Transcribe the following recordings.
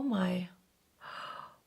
my.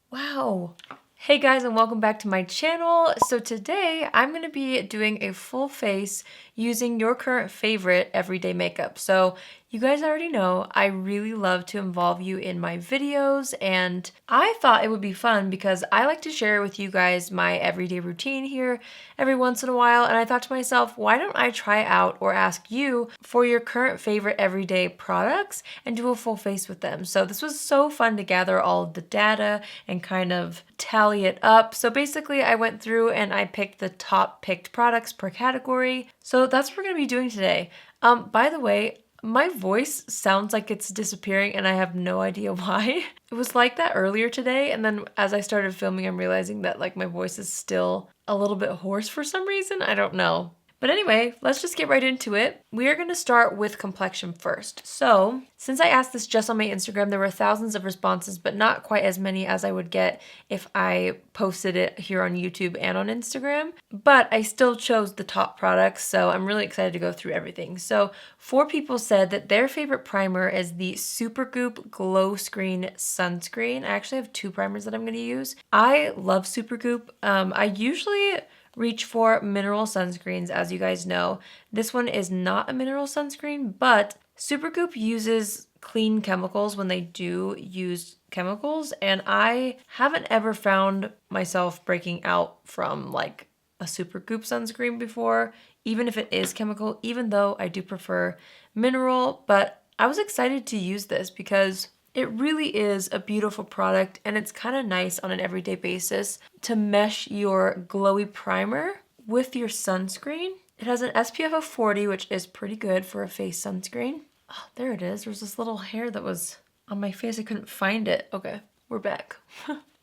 Wow. Hey guys, and welcome back to my channel. So today I'm going to be doing a full face using your current favorite everyday makeup. So you guys already know I really love to involve you in my videos, and I thought it would be fun because I like to share with you guys my everyday routine here every once in a while, and I thought to myself, why don't I try out or ask you for your current favorite everyday products and do a full face with them. So this was so fun to gather all of the data and kind of tally it up. So basically I went through and I picked the top picked products per category. So that's what we're going to be doing today. By the way, my voice sounds like it's disappearing and I have no idea why. It was like that earlier today, and then as I started filming, I'm realizing that like my voice is still a little bit hoarse for some reason. I don't know. But anyway, let's just get right into it. We are going to start with complexion first. So, since I asked this just on my Instagram, there were thousands of responses, but not quite as many as I would get if I posted it here on YouTube and on Instagram. But I still chose the top products, so I'm really excited to go through everything. So, 4 people said that their favorite primer is the Supergoop Glow Screen Sunscreen. I actually have 2 primers that I'm going to use. I love Supergoop. I usually reach for mineral sunscreens, as you guys know. This one is not a mineral sunscreen, but Supergoop uses clean chemicals when they do use chemicals, and I haven't ever found myself breaking out from like a Supergoop sunscreen before, even if it is chemical, even though I do prefer mineral. But I was excited to use this because it really is a beautiful product, and it's kind of nice on an everyday basis to mesh your glowy primer with your sunscreen. It has an SPF of 40, which is pretty good for a face sunscreen. Oh, there it is. There's this little hair that was on my face. I couldn't find it. Okay, we're back.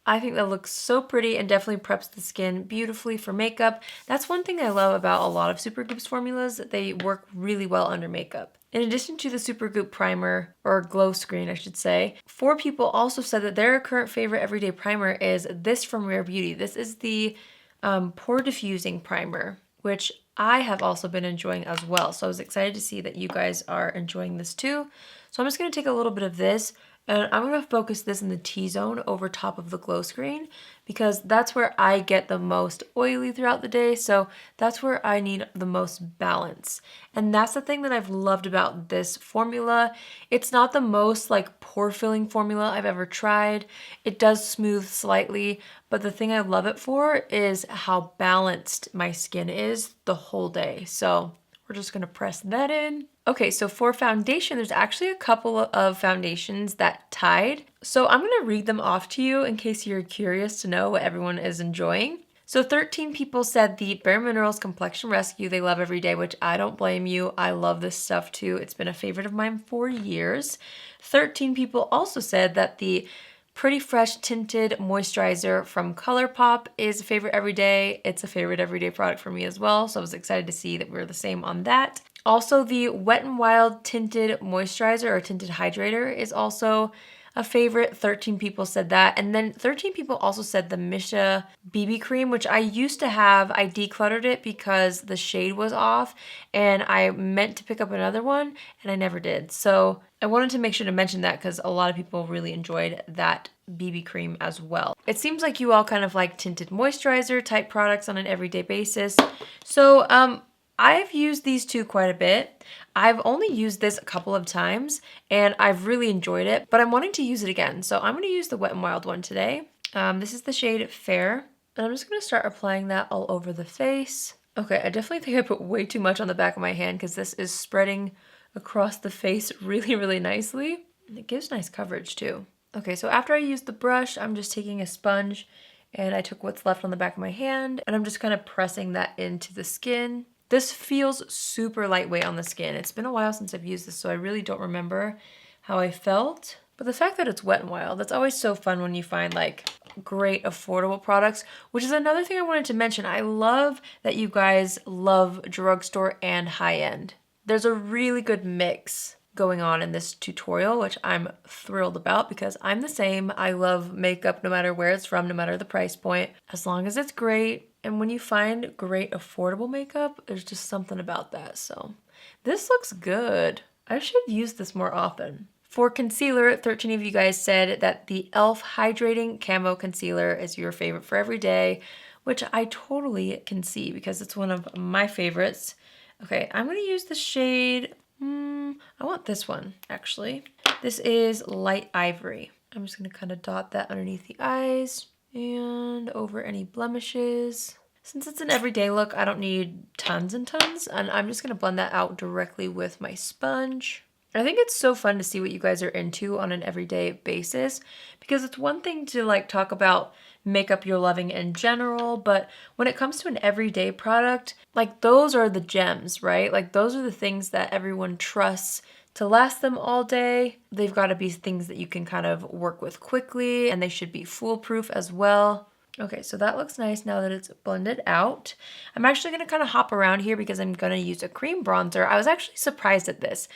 I think that looks so pretty and definitely preps the skin beautifully for makeup. That's one thing I love about a lot of Supergoop's formulas, that they work really well under makeup. In addition to the Supergoop primer, or glow screen I should say, 4 people also said that their current favorite everyday primer is this from Rare Beauty. This is the pore diffusing primer, which I have also been enjoying as well. So I was excited to see that you guys are enjoying this too. So I'm just going to take a little bit of this, and I'm going to focus this in the T-zone over top of the glow screen because that's where I get the most oily throughout the day. So that's where I need the most balance. And that's the thing that I've loved about this formula. It's not the most like pore filling formula I've ever tried. It does smooth slightly, but the thing I love it for is how balanced my skin is the whole day. So we're just going to press that in. Okay, so for foundation, there's actually a couple of foundations that tied. So I'm going to read them off to you in case you're curious to know what everyone is enjoying. So 13 people said the Bare Minerals Complexion Rescue they love every day, which I don't blame you. I love this stuff too. It's been a favorite of mine for years. 13 people also said that the Pretty Fresh Tinted Moisturizer from ColourPop is a favorite every day. It's a favorite everyday product for me as well, so I was excited to see that we're the same on that. Also, the Wet n Wild Tinted Moisturizer or Tinted Hydrator is also a favorite. 13 people said that. And then 13 people also said the Misha BB cream, which I used to have. I decluttered it because the shade was off, and I meant to pick up another one and I never did. So I wanted to make sure to mention that because a lot of people really enjoyed that BB cream as well. It seems like you all kind of like tinted moisturizer type products on an everyday basis. So I've used these 2 quite a bit. I've only used this a couple of times and I've really enjoyed it, but I'm wanting to use it again. So I'm going to use the Wet n Wild one today. This is the shade Fair, and I'm just going to start applying that all over the face. Okay, I definitely think I put way too much on the back of my hand because this is spreading across the face really, really nicely. And it gives nice coverage too. Okay, so after I used the brush, I'm just taking a sponge and I took what's left on the back of my hand and I'm just kind of pressing that into the skin. This feels super lightweight on the skin. It's been a while since I've used this, so I really don't remember how I felt. But the fact that it's Wet n Wild, that's always so fun when you find like great affordable products, which is another thing I wanted to mention. I love that you guys love drugstore and high-end. There's a really good mix going on in this tutorial, which I'm thrilled about because I'm the same. I love makeup no matter where it's from, no matter the price point, as long as it's great. And when you find great affordable makeup, there's just something about that. So this looks good. I should use this more often. For concealer, 13 of you guys said that the e.l.f. Hydrating Camo Concealer is your favorite for every day, which I totally can see because it's one of my favorites. Okay, I'm going to use the shade, I want this one actually. This is Light Ivory. I'm just going to kind of dot that underneath the eyes and over any blemishes. Since it's an everyday look, I don't need tons and tons, and I'm just going to blend that out directly with my sponge. I think it's so fun to see what you guys are into on an everyday basis, because it's one thing to like talk about makeup you're loving in general, but when it comes to an everyday product, like those are the gems, right? Like those are the things that everyone trusts to last them all day. They've got to be things that you can kind of work with quickly, and they should be foolproof as well. Okay, so that looks nice now that it's blended out. I'm actually going to kind of hop around here because I'm going to use a cream bronzer. I was actually surprised at this,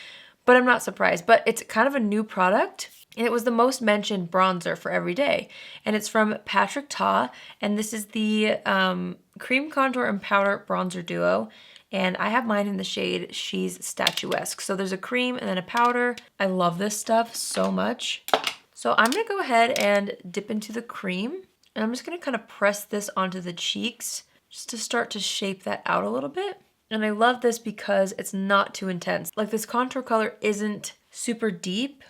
but I'm not surprised. But it's kind of a new product, and it was the most mentioned bronzer for every day. And it's from Patrick Ta, and this is the Cream Contour and Powder Bronzer Duo. And I have mine in the shade She's Statuesque. So there's a cream and then a powder. I love this stuff so much. So I'm going to go ahead and dip into the cream. And I'm just going to kind of press this onto the cheeks just to start to shape that out a little bit. And I love this because it's not too intense. Like this contour color isn't super deep.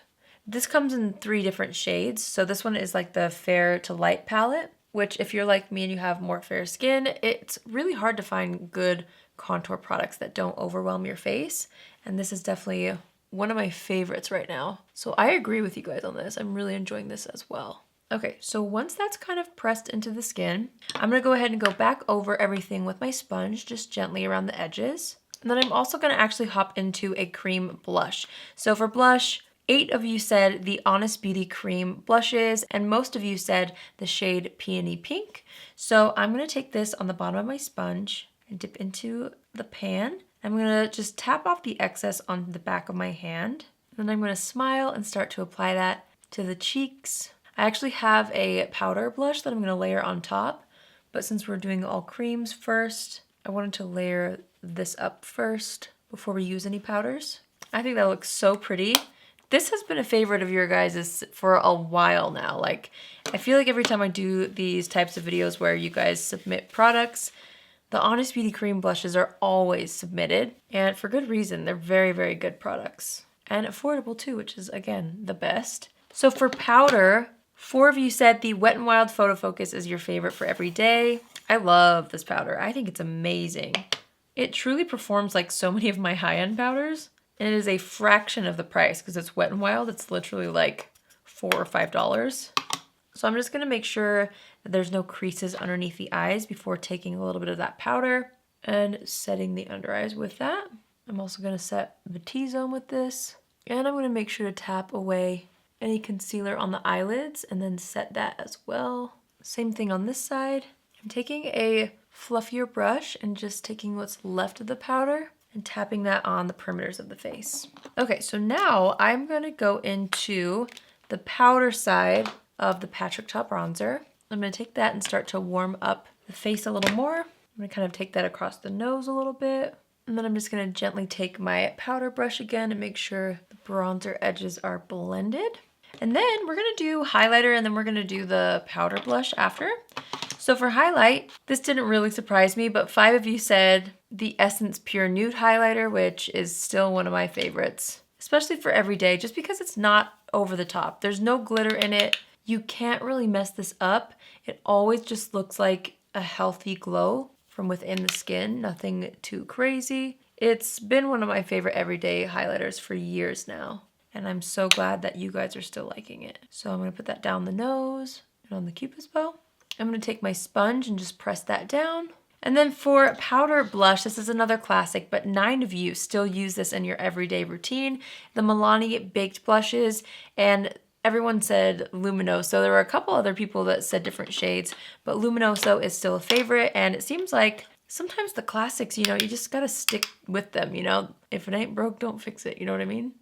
This comes in 3 different shades. So this one is like the fair to light palette, which if you're like me and you have more fair skin, it's really hard to find good contour products that don't overwhelm your face. And this is definitely one of my favorites right now. So I agree with you guys on this. I'm really enjoying this as well. Okay, so once that's kind of pressed into the skin, I'm gonna go ahead and go back over everything with my sponge, just gently around the edges. And then I'm also gonna actually hop into a cream blush. So for blush, 8 of you said the Honest Beauty cream blushes, and most of you said the shade Peony Pink. So I'm gonna take this on the bottom of my sponge and dip into the pan. I'm gonna just tap off the excess on the back of my hand. And then I'm gonna smile and start to apply that to the cheeks. I actually have a powder blush that I'm going to layer on top, but since we're doing all creams first, I wanted to layer this up first before we use any powders. I think that looks so pretty. This has been a favorite of your guys' for a while now. Like, I feel like every time I do these types of videos where you guys submit products, the Honest Beauty cream blushes are always submitted, and for good reason. They're very, very good products. And affordable too, which is, again, the best. So for powder, 4 of you said the Wet n Wild Photo Focus is your favorite for every day. I love this powder. I think it's amazing. It truly performs like so many of my high-end powders, and it is a fraction of the price because it's Wet n Wild. It's literally like $4 or $5. So I'm just gonna make sure that there's no creases underneath the eyes before taking a little bit of that powder and setting the under eyes with that. I'm also gonna set the T-zone with this, and I'm gonna make sure to tap away any concealer on the eyelids and then set that as well. Same thing on this side. I'm taking a fluffier brush and just taking what's left of the powder and tapping that on the perimeters of the face. Okay, so now I'm gonna go into the powder side of the Patrick Ta bronzer. I'm gonna take that and start to warm up the face a little more. I'm gonna kind of take that across the nose a little bit. And then I'm just gonna gently take my powder brush again and make sure the bronzer edges are blended. And then we're gonna do highlighter, and then we're gonna do the powder blush after. So for highlight, this didn't really surprise me, but 5 of you said the Essence Pure Nude highlighter, which is still one of my favorites, especially for everyday, just because it's not over the top. There's no glitter in it. You can't really mess this up. It always just looks like a healthy glow from within the skin, nothing too crazy. It's been one of my favorite everyday highlighters for years now. And I'm so glad that you guys are still liking it. So I'm gonna put that down the nose and on the Cupid's bow. I'm gonna take my sponge and just press that down. And then for powder blush, this is another classic, but 9 of you still use this in your everyday routine. The Milani Baked Blushes, and everyone said Luminoso. There were a couple other people that said different shades, but Luminoso is still a favorite, and it seems like sometimes the classics, you know, you just gotta stick with them, you know? If it ain't broke, don't fix it, you know what I mean?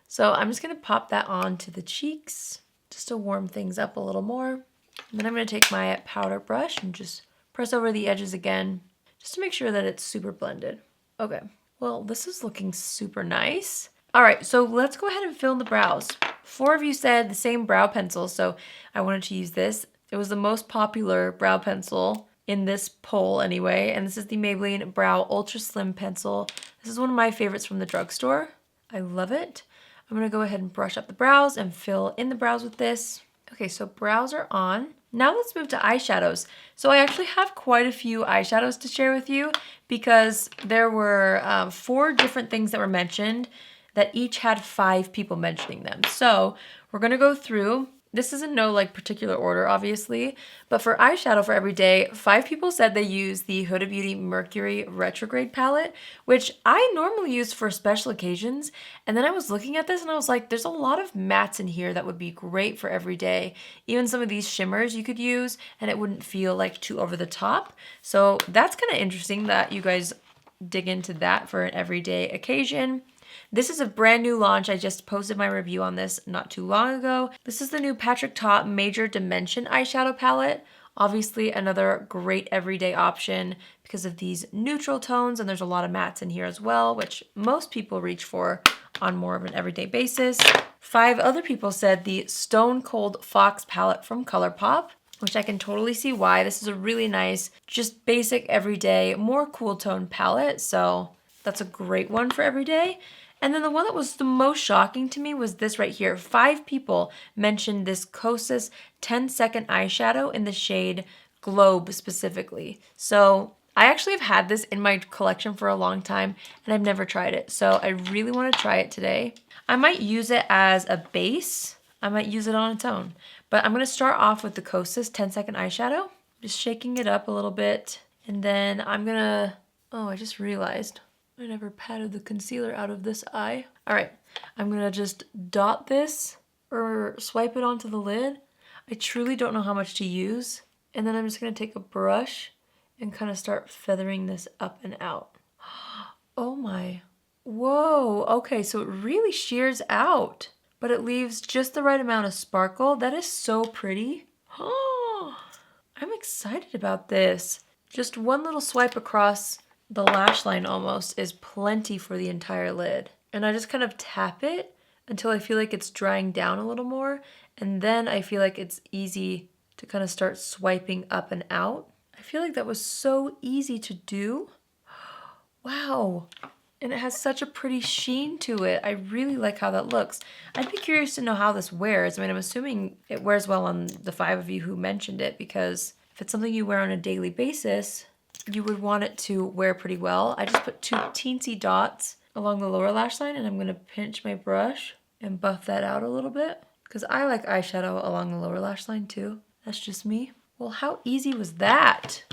So I'm just gonna pop that on to the cheeks just to warm things up a little more. And then I'm gonna take my powder brush and just press over the edges again, just to make sure that it's super blended. Okay, well, this is looking super nice. All right, so let's go ahead and fill in the brows. 4 of you said the same brow pencil, so I wanted to use this. It was the most popular brow pencil in this poll anyway, and this is the Maybelline Brow Ultra Slim Pencil. This is one of my favorites from the drugstore. I love it. I'm gonna go ahead and brush up the brows and fill in the brows with this. Okay, so brows are on. Now let's move to eyeshadows. So I actually have quite a few eyeshadows to share with you because there were 4 different things that were mentioned that each had 5 people mentioning them. So we're gonna go through. This is in no like particular order, obviously, but for eyeshadow for everyday, 5 people said they use the Huda Beauty Mercury Retrograde palette, which I normally use for special occasions. And then I was looking at this and I was like, there's a lot of mattes in here that would be great for everyday. Even some of these shimmers you could use and it wouldn't feel like too over the top. So that's kind of interesting that you guys dig into that for an everyday occasion. This is a brand new launch. I just posted my review on this not too long ago. This is the new Patrick Ta Major Dimension eyeshadow palette. Obviously another great everyday option because of these neutral tones, and there's a lot of mattes in here as well, which most people reach for on more of an everyday basis. 5 other people said the Stone Cold Fox palette from ColourPop, which I can totally see why. This is a really nice, just basic everyday, more cool tone palette. So that's a great one for everyday. And then the one that was the most shocking to me was this right here. 5 people mentioned this Kosas 10-second eyeshadow in the shade Globe specifically. So I actually have had this in my collection for a long time and I've never tried it. So I really want to try it today. I might use it as a base. I might use it on its own. But I'm going to start off with the Kosas 10-second eyeshadow. Just shaking it up a little bit. And then I'm going to, oh, I just realized I never patted the concealer out of this eye. All right, I'm gonna just dot this or swipe it onto the lid. I truly don't know how much to use. And then I'm just gonna take a brush and kind of start feathering this up and out. Oh my, whoa, okay, so it really shears out, but it leaves just the right amount of sparkle. That is so pretty. Oh, I'm excited about this. Just one little swipe across the lash line almost is plenty for the entire lid. And I just kind of tap it until I feel like it's drying down a little more. And then I feel like it's easy to kind of start swiping up and out. I feel like that was so easy to do. Wow. And it has such a pretty sheen to it. I really like how that looks. I'd be curious to know how this wears. I mean, I'm assuming it wears well on the 5 of you who mentioned it, because if it's something you wear on a daily basis, you would want it to wear pretty well. I just put 2 teensy dots along the lower lash line, and I'm gonna pinch my brush and buff that out a little bit because I like eyeshadow along the lower lash line too. That's just me. Well, how easy was that?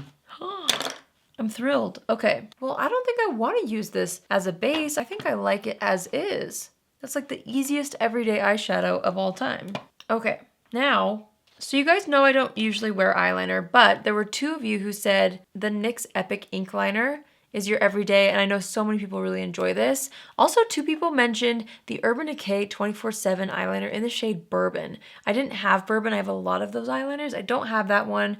I'm thrilled. Okay, well, I don't think I want to use this as a base. I think I like it as is. That's like the easiest everyday eyeshadow of all time. Okay, now, so you guys know I don't usually wear eyeliner, but there were 2 of you who said the NYX Epic Ink Liner is your everyday, and I know so many people really enjoy this. Also, 2 people mentioned the Urban Decay 24/7 eyeliner in the shade Bourbon. I didn't have Bourbon. I have a lot of those eyeliners. I don't have that one.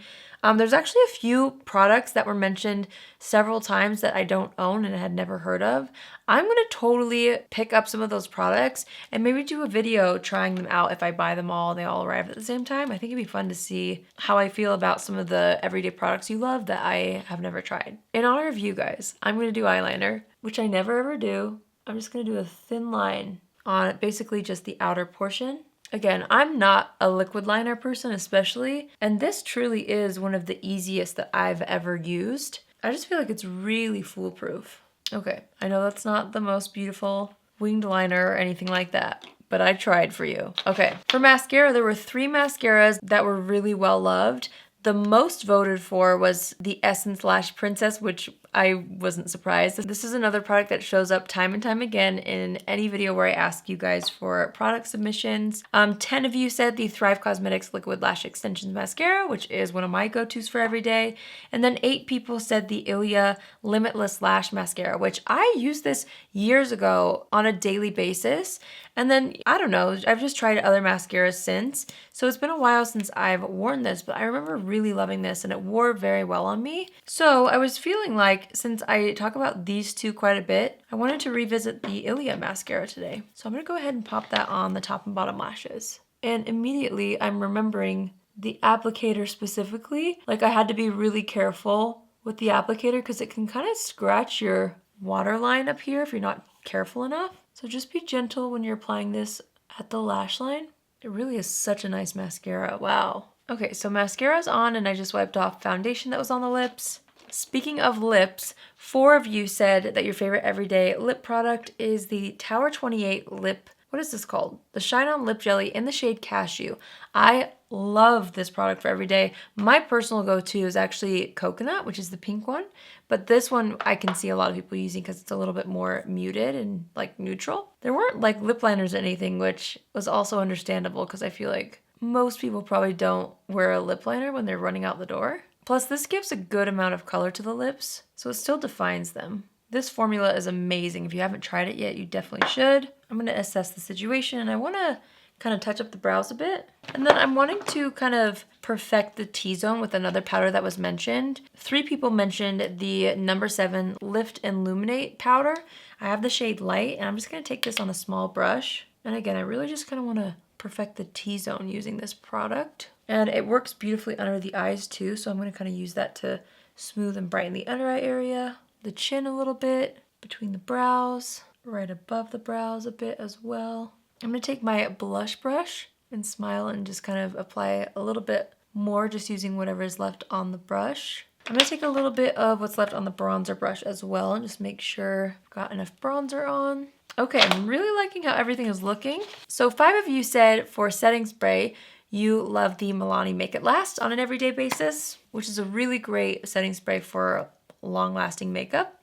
There's actually a few products that were mentioned several times that I don't own and I had never heard of. I'm gonna totally pick up some of those products and maybe do a video trying them out if I buy them all and they all arrive at the same time. I think it'd be fun to see how I feel about some of the everyday products you love that I have never tried. In honor of you guys, I'm gonna do eyeliner, which I never ever do. I'm just gonna do a thin line on basically just the outer portion. Again, I'm not a liquid liner person especially, and this truly is one of the easiest that I've ever used. I just feel like it's really foolproof. Okay, I know that's not the most beautiful winged liner or anything like that, but I tried for you. Okay, for mascara, there were 3 mascaras that were really well loved. The most voted for was the Essence Lash Princess, which I wasn't surprised. This is another product that shows up time and time again in any video where I ask you guys for product submissions. 10 of you said the Thrive Cosmetics Liquid Lash Extensions Mascara, which is one of my go-tos for every day. And then 8 people said the Ilia Limitless Lash Mascara, which I used this years ago on a daily basis. And then, I don't know, I've just tried other mascaras since. So it's been a while since I've worn this, but I remember really loving this and it wore very well on me. So I was feeling like, since I talk about these two quite a bit, I wanted to revisit the Ilia mascara today. So I'm gonna go ahead and pop that on the top and bottom lashes. And immediately I'm remembering the applicator specifically. Like I had to be really careful with the applicator because it can kind of scratch your waterline up here if you're not careful enough. So just be gentle when you're applying this at the lash line. It really is such a nice mascara. Wow. Okay, so mascara's on and I just wiped off foundation that was on the lips. Speaking of lips, 4 of you said that your favorite everyday lip product is the Tower 28 lip. What is this called? The Shine On Lip Jelly in the shade Cashew. I love this product for every day. My personal go-to is actually Coconut, which is the pink one. But this one I can see a lot of people using because it's a little bit more muted and like neutral. There weren't like lip liners or anything, which was also understandable because I feel like most people probably don't wear a lip liner when they're running out the door. Plus this gives a good amount of color to the lips, so it still defines them. This formula is amazing. If you haven't tried it yet, you definitely should. I'm gonna assess the situation and I wanna kind of touch up the brows a bit. And then I'm wanting to kind of perfect the T-zone with another powder that was mentioned. 3 people mentioned the number 7 Lift and Illuminate powder. I have the shade Light and I'm just gonna take this on a small brush. And again, I really just kind of wanna perfect the T-zone using this product. And it works beautifully under the eyes too, so I'm gonna kind of use that to smooth and brighten the under eye area, the chin a little bit, between the brows, right above the brows a bit as well. I'm gonna take my blush brush and smile and just kind of apply a little bit more, just using whatever is left on the brush. I'm gonna take a little bit of what's left on the bronzer brush as well and just make sure I've got enough bronzer on. Okay, I'm really liking how everything is looking. So 5 of you said for setting spray, you love the Milani Make It Last on an everyday basis, which is a really great setting spray for long-lasting makeup.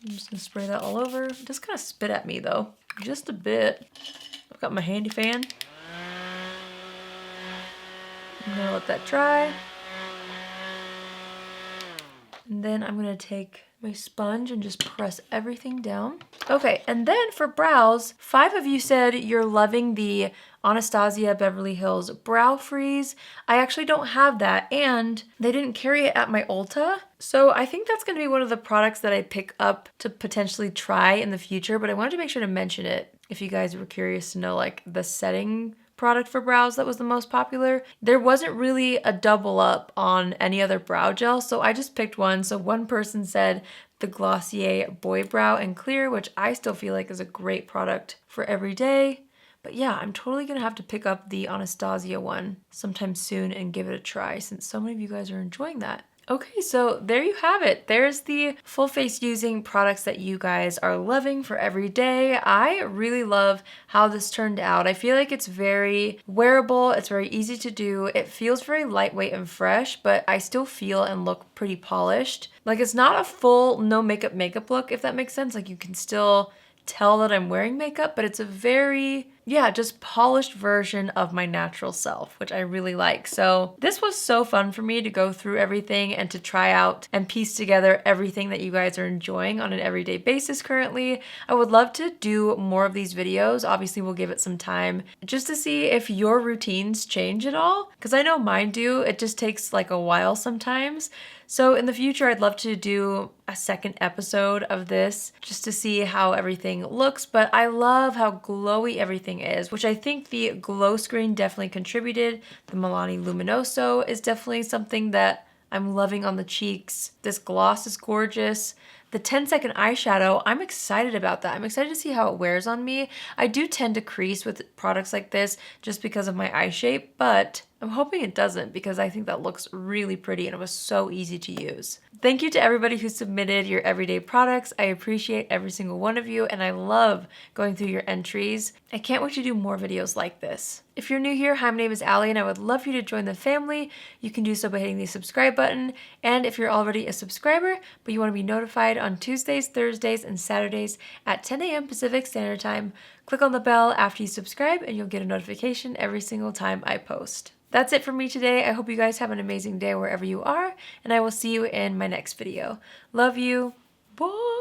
I'm just gonna spray that all over. Just kind of spit at me though, just a bit. I've got my handy fan. I'm gonna let that dry. And then I'm gonna take my sponge and just press everything down. Okay, and then for brows, 5 of you said you're loving the Anastasia Beverly Hills Brow Freeze. I actually don't have that, and they didn't carry it at my Ulta. So I think that's gonna be one of the products that I pick up to potentially try in the future, but I wanted to make sure to mention it if you guys were curious to know like the setting product for brows that was the most popular. There wasn't really a double up on any other brow gel, so I just picked one. So one person said the Glossier Boy Brow and Clear, which I still feel like is a great product for every day. But yeah, I'm totally gonna have to pick up the Anastasia one sometime soon and give it a try since so many of you guys are enjoying that. Okay, so there you have it. There's the full face using products that you guys are loving for every day. I really love how this turned out. I feel like it's very wearable. It's very easy to do. It feels very lightweight and fresh, but I still feel and look pretty polished. Like it's not a full no makeup look, if that makes sense. Like you can still tell that I'm wearing makeup, but it's a very, just polished version of my natural self, which I really like. So this was so fun for me to go through everything and to try out and piece together everything that you guys are enjoying on an everyday basis currently. I would love to do more of these videos. Obviously, we'll give it some time just to see if your routines change at all, because I know mine do. It just takes like a while sometimes. So in the future, I'd love to do a second episode of this just to see how everything looks, but I love how glowy everything is, which I think the glow screen definitely contributed. The Milani Luminoso is definitely something that I'm loving on the cheeks. This gloss is gorgeous. The 10-second eyeshadow, I'm excited about that. I'm excited to see how it wears on me. I do tend to crease with products like this just because of my eye shape, but I'm hoping it doesn't because I think that looks really pretty and it was so easy to use. Thank you to everybody who submitted your everyday products. I appreciate every single one of you and I love going through your entries. I can't wait to do more videos like this. If you're new here, hi, my name is Allie and I would love for you to join the family. You can do so by hitting the subscribe button. And if you're already a subscriber, but you want to be notified on Tuesdays, Thursdays, and Saturdays at 10 a.m. Pacific Standard Time, click on the bell after you subscribe and you'll get a notification every single time I post. That's it for me today. I hope you guys have an amazing day wherever you are, and I will see you in my next video. Love you. Bye.